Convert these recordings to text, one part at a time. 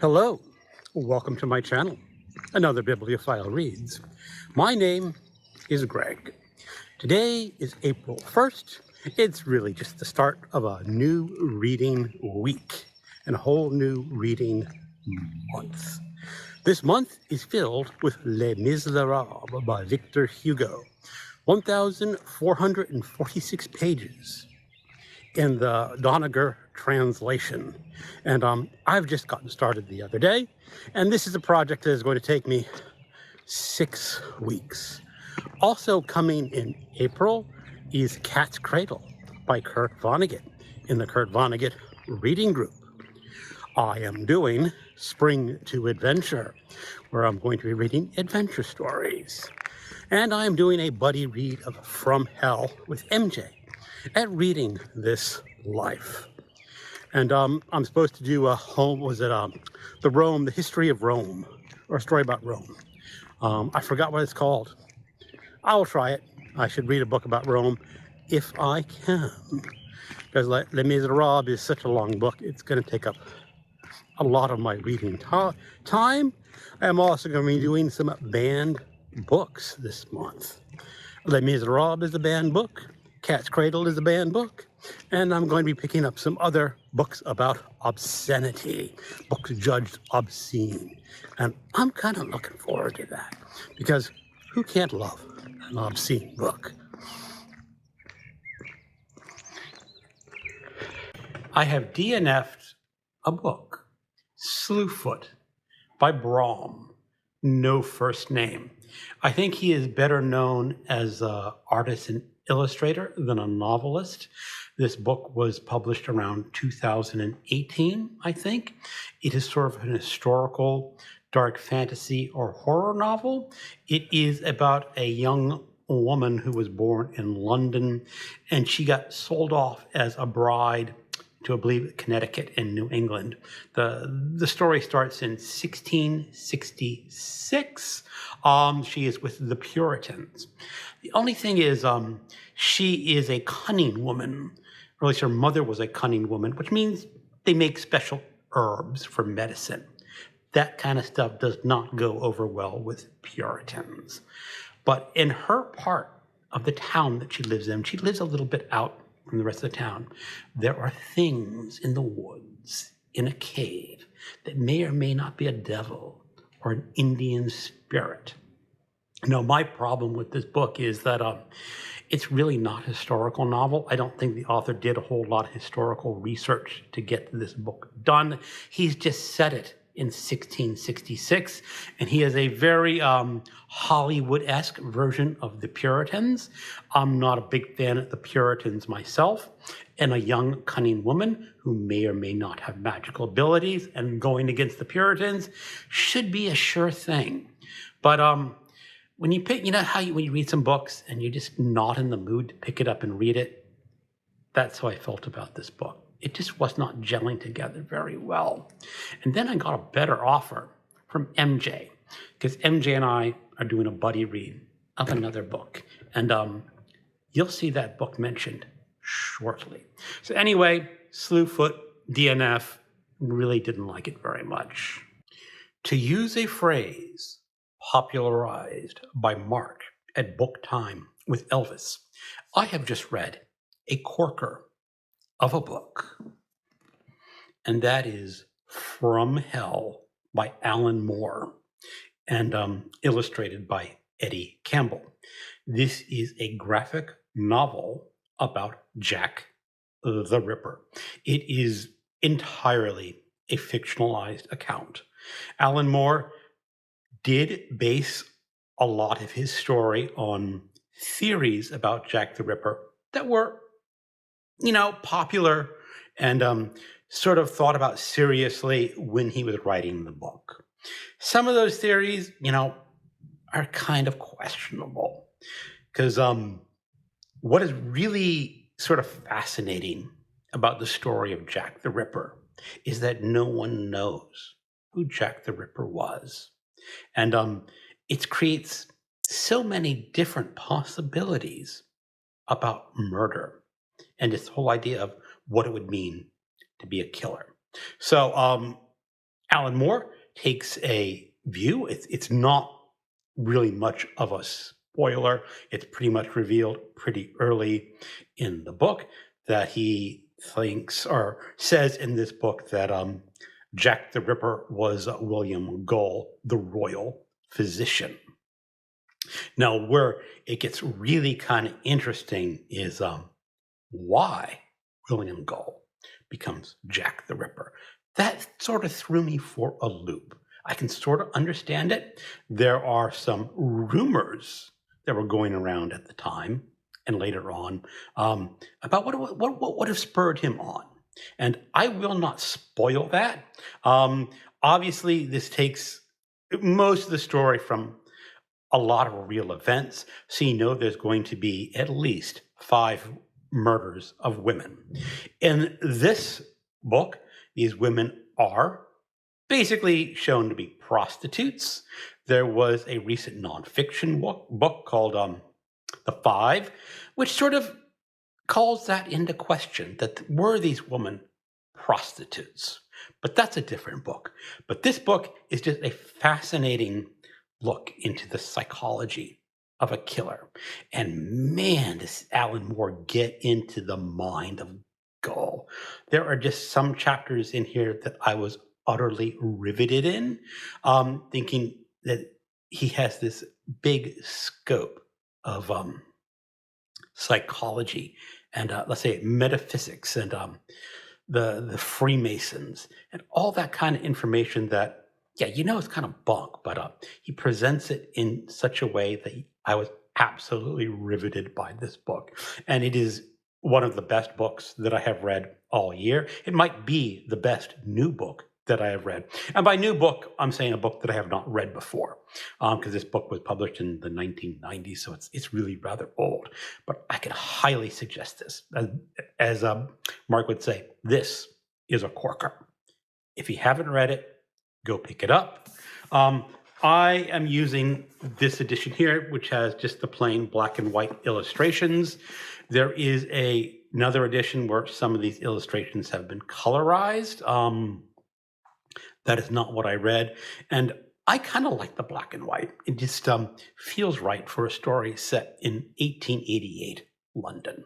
Hello, welcome to my channel, Another Bibliophile Reads. My name is Greg. Today is April 1st. It's really just the start of a new reading week and a whole new reading month. This month is filled with Les Miserables by Victor Hugo, 1,446 pages in the Doniger translation. And I've just gotten started the other day, and this is a project that is going to take me 6 weeks. Also coming in April is Cat's Cradle by Kurt Vonnegut in the Kurt Vonnegut Reading Group. I am doing Spring to Adventure, where I'm going to be reading adventure stories. And I am doing a buddy read of From Hell with MJ at Reading This Life. And I'm supposed to do the history of Rome, or a story about Rome. I forgot what it's called. I will try it. I should read a book about Rome if I can, because Les Miserables is such a long book. It's going to take up a lot of my reading time. I'm also going to be doing some banned books this month. Les Miserables is a banned book. Cat's Cradle is a banned book. And I'm going to be picking up some other books about obscenity, books judged obscene. And I'm kind of looking forward to that, because who can't love an obscene book? I have DNF'd a book, Slewfoot by Brom, no first name. I think he is better known as an artist and illustrator than a novelist. This book was published around 2018, I think. It is sort of an historical dark fantasy or horror novel. It is about a young woman who was born in London, and she got sold off as a bride to, I believe, Connecticut and New England. The story starts in 1666. She is with the Puritans. The only thing is, she is a cunning woman, or at least her mother was a cunning woman, which means they make special herbs for medicine. That kind of stuff does not go over well with Puritans. But in her part of the town that she lives in, she lives a little bit out from the rest of the town, there are things in the woods, in a cave, that may or may not be a devil or an Indian spirit. Now, my problem with this book is that it's really not a historical novel. I don't think the author did a whole lot of historical research to get this book done. He's just set it in 1666, and he has a very Hollywood-esque version of the Puritans. I'm not a big fan of the Puritans myself, and a young, cunning woman who may or may not have magical abilities, and going against the Puritans should be a sure thing. But when you pick, when you read some books and you're just not in the mood to pick it up and read it, that's how I felt about this book. It just was not gelling together very well. And then I got a better offer from MJ, because MJ and I are doing a buddy read of another book. And you'll see that book mentioned shortly. So anyway, Slewfoot, DNF, really didn't like it very much. To use a phrase popularized by Mark at Book Time with Elvis, I have just read a corker of a book, and that is From Hell by Alan Moore, and illustrated by Eddie Campbell. This is a graphic novel about Jack the Ripper. It is entirely a fictionalized account. Alan Moore did base a lot of his story on theories about Jack the Ripper that were popular and sort of thought about seriously when he was writing the book. Some of those theories, are kind of questionable, because what is really sort of fascinating about the story of Jack the Ripper is that no one knows who Jack the Ripper was. And it creates so many different possibilities about murder and this whole idea of what it would mean to be a killer. So Alan Moore takes a view. It's not really much of a spoiler. It's pretty much revealed pretty early in the book that he thinks or says in this book that Jack the Ripper was William Gull, the royal physician. Now, where it gets really kind of interesting is why William Gull becomes Jack the Ripper. That sort of threw me for a loop. I can sort of understand it. There are some rumors that were going around at the time and later on about what would have spurred him on. And I will not spoil that. Obviously, this takes most of the story from a lot of real events. So you know there's going to be at least 5 murders of women. In this book, these women are basically shown to be prostitutes. There was a recent nonfiction book called The Five, which sort of calls that into question, that were these women prostitutes? But that's a different book. But this book is just a fascinating look into the psychology of a killer. And man, does Alan Moore get into the mind of Gull. There are just some chapters in here that I was utterly riveted in, thinking that he has this big scope of psychology and let's say metaphysics and the Freemasons and all that kind of information that, yeah, it's kind of bunk, but he presents it in such a way that I was absolutely riveted by this book. And it is one of the best books that I have read all year. It might be the best new book that I have read. And by new book, I'm saying a book that I have not read before, because this book was published in the 1990s, so it's really rather old. But I can highly suggest this. As Mark would say, this is a corker. If you haven't read it, go pick it up. I am using this edition here, which has just the plain black and white illustrations. There is another edition where some of these illustrations have been colorized. That is not what I read. And I kind of like the black and white. It just feels right for a story set in 1888 London.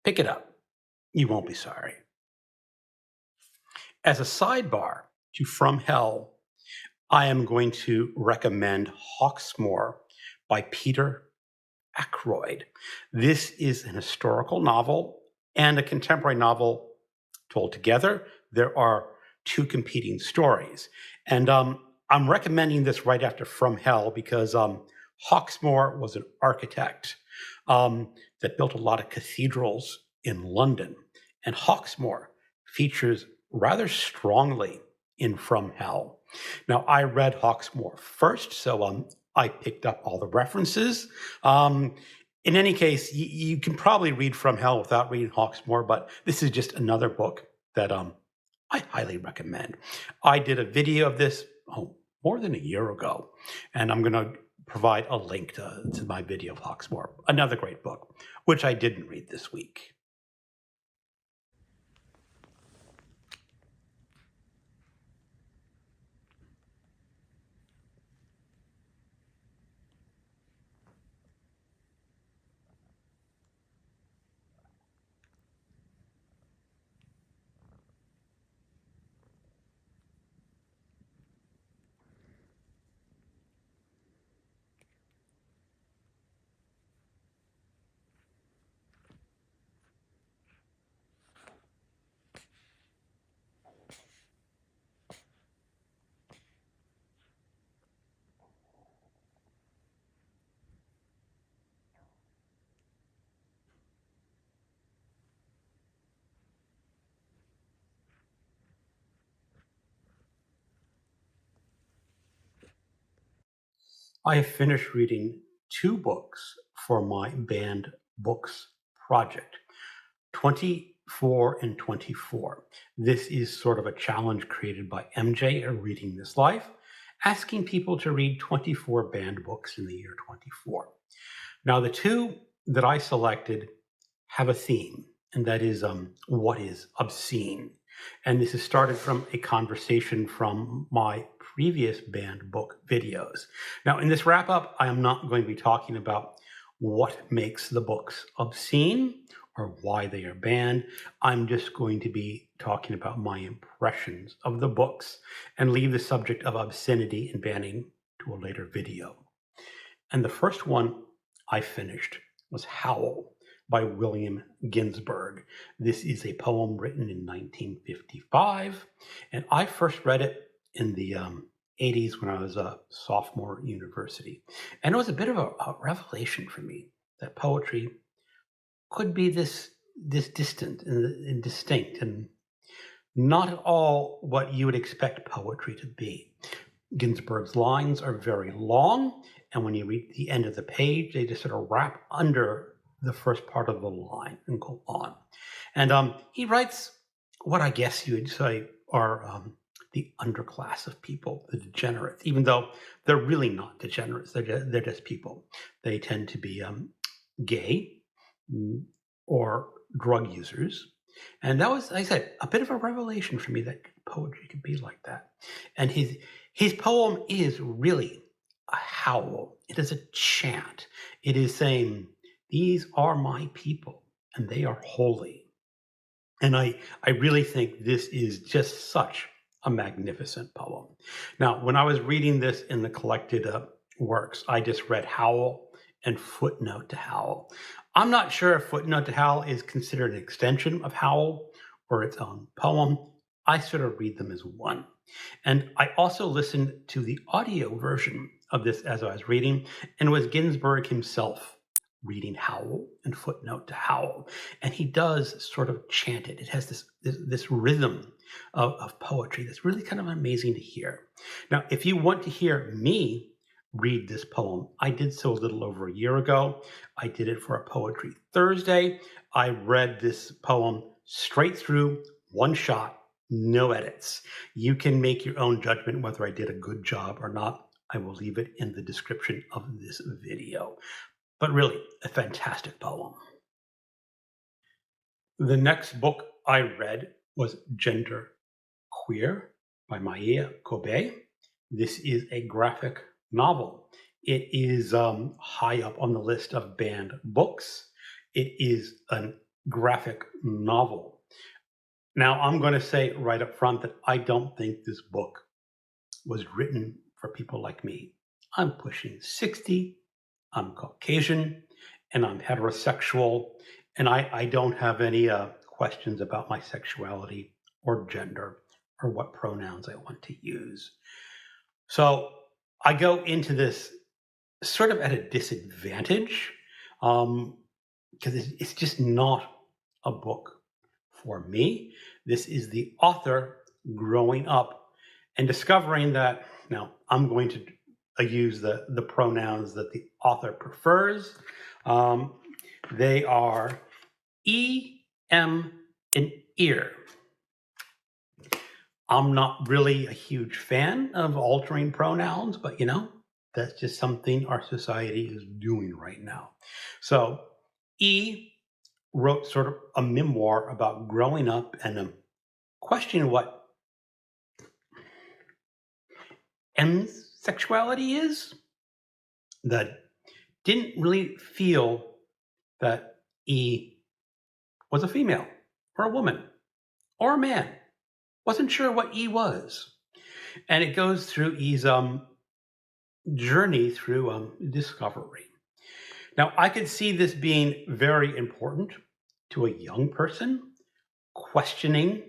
Pick it up. You won't be sorry. As a sidebar to From Hell, I am going to recommend Hawksmoor by Peter Ackroyd. This is an historical novel and a contemporary novel told together. There are 2 competing stories. And I'm recommending this right after From Hell because Hawksmoor was an architect that built a lot of cathedrals in London. And Hawksmoor features rather strongly in From Hell. Now, I read Hawksmoor first, so I picked up all the references. In any case, you can probably read From Hell without reading Hawksmoor, but this is just another book that I highly recommend. I did a video of this more than a year ago, and I'm going to provide a link to my video of Hawksmoor, another great book, which I didn't read this week. I have finished reading 2 books for my banned books project, 24 and 24. This is sort of a challenge created by MJ at Reading This Life, asking people to read 24 banned books in the year 24. Now, the 2 that I selected have a theme, and that is what is obscene. And this is started from a conversation from my previous banned book videos. Now, in this wrap up, I am not going to be talking about what makes the books obscene or why they are banned. I'm just going to be talking about my impressions of the books and leave the subject of obscenity and banning to a later video. And the first one I finished was Howl by William Ginsburg. This is a poem written in 1955, and I first read it in the 80s when I was a sophomore at university. And it was a bit of a revelation for me that poetry could be this distant and distinct and not at all what you would expect poetry to be. Ginsburg's lines are very long, and when you read the end of the page, they just sort of wrap under the first part of the line and go on. And he writes what I guess you would say are the underclass of people, the degenerates, even though they're really not degenerates. They're just people. They tend to be gay or drug users. And that was, like I said, a bit of a revelation for me that poetry could be like that. And his poem is really a howl. It is a chant. It is saying, these are my people and they are holy. And I really think this is just such a magnificent poem. Now, when I was reading this in the collected works, I just read Howl and Footnote to Howl. I'm not sure if Footnote to Howl is considered an extension of Howl or its own poem. I sort of read them as one. And I also listened to the audio version of this as I was reading, and it was Ginsburg himself reading Howl and Footnote to Howl. And he does sort of chant it. It has this rhythm of poetry that's really kind of amazing to hear. Now, if you want to hear me read this poem, I did so a little over a year ago. I did it for a Poetry Thursday. I read this poem straight through, one shot, no edits. You can make your own judgment whether I did a good job or not. I will leave it in the description of this video. But really, a fantastic poem. The next book I read was Gender Queer by Maia Kobabe. This is a graphic novel. It is high up on the list of banned books. It is a graphic novel. Now, I'm going to say right up front that I don't think this book was written for people like me. I'm pushing 60, I'm Caucasian, and I'm heterosexual, and I don't have any questions about my sexuality or gender or what pronouns I want to use. So I go into this sort of at a disadvantage because it's just not a book for me. This is the author growing up and discovering that, now I'm going to use the pronouns that the author prefers. They are E, M, and ear. I'm not really a huge fan of altering pronouns, but that's just something our society is doing right now. So E wrote sort of a memoir about growing up and questioning what M's sexuality is, that didn't really feel that E was a female or a woman or a man. Wasn't sure what E was. And it goes through E's journey through discovery. Now, I could see this being very important to a young person questioning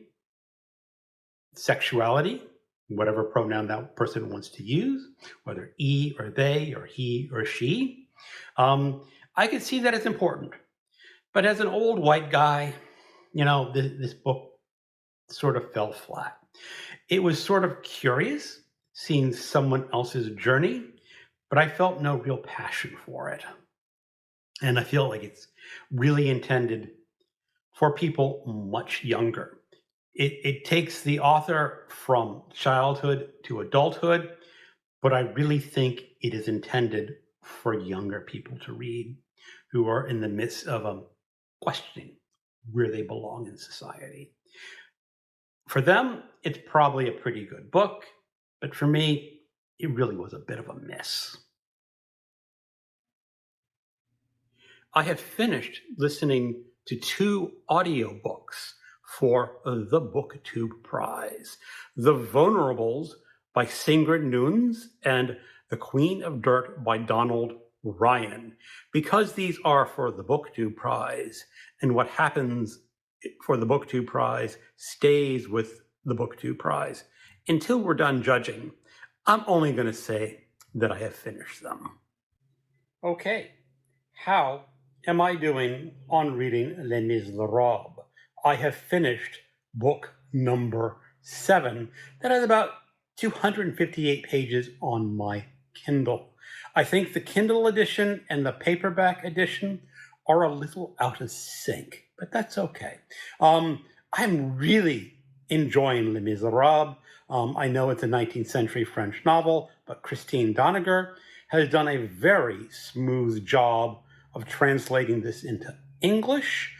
sexuality, whatever pronoun that person wants to use, whether E or they or he or she. I could see that it's important. But as an old white guy, this book sort of fell flat. It was sort of curious seeing someone else's journey, but I felt no real passion for it. And I feel like it's really intended for people much younger. It takes the author from childhood to adulthood, but I really think it is intended for younger people to read who are in the midst of questioning where they belong in society. For them, it's probably a pretty good book, but for me, it really was a bit of a miss. I have finished listening to 2 audiobooks for the BookTube Prize. The Vulnerables by Sigrid Nunes and The Queen of Dirt by Donald Ryan. Because these are for the BookTube Prize, and what happens for the BookTube Prize stays with the BookTube Prize, until we're done judging, I'm only going to say that I have finished them. Okay, how am I doing on reading Les Miserables? I have finished book number 7. That has about 258 pages on my Kindle. I think the Kindle edition and the paperback edition are a little out of sync, but that's okay. I'm really enjoying Les Miserables. I know it's a 19th century French novel, but Christine Doniger has done a very smooth job of translating this into English.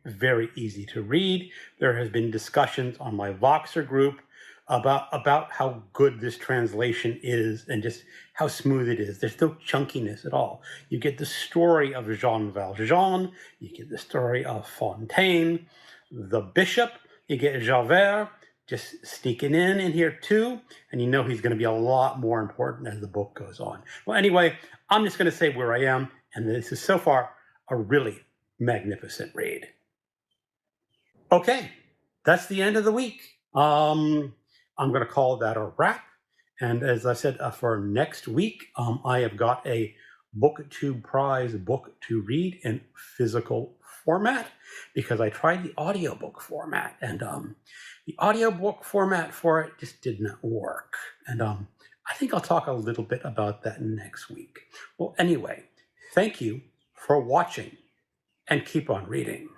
Very easy to read. There has been discussions on my Voxer group about how good this translation is and just how smooth it is. There's no chunkiness at all. You get the story of Jean Valjean, you get the story of Fontaine, the bishop, you get Javert just sneaking in here too, and you know he's going to be a lot more important as the book goes on. Well, anyway, I'm just going to say where I am, and this is so far a really magnificent read. Okay, that's the end of the week. I'm going to call that a wrap. And as I said, for next week, I have got a BookTube Prize book to read in physical format, because I tried the audiobook format, and the audiobook format for it just did not work. And I think I'll talk a little bit about that next week. Well, anyway, thank you for watching, and keep on reading.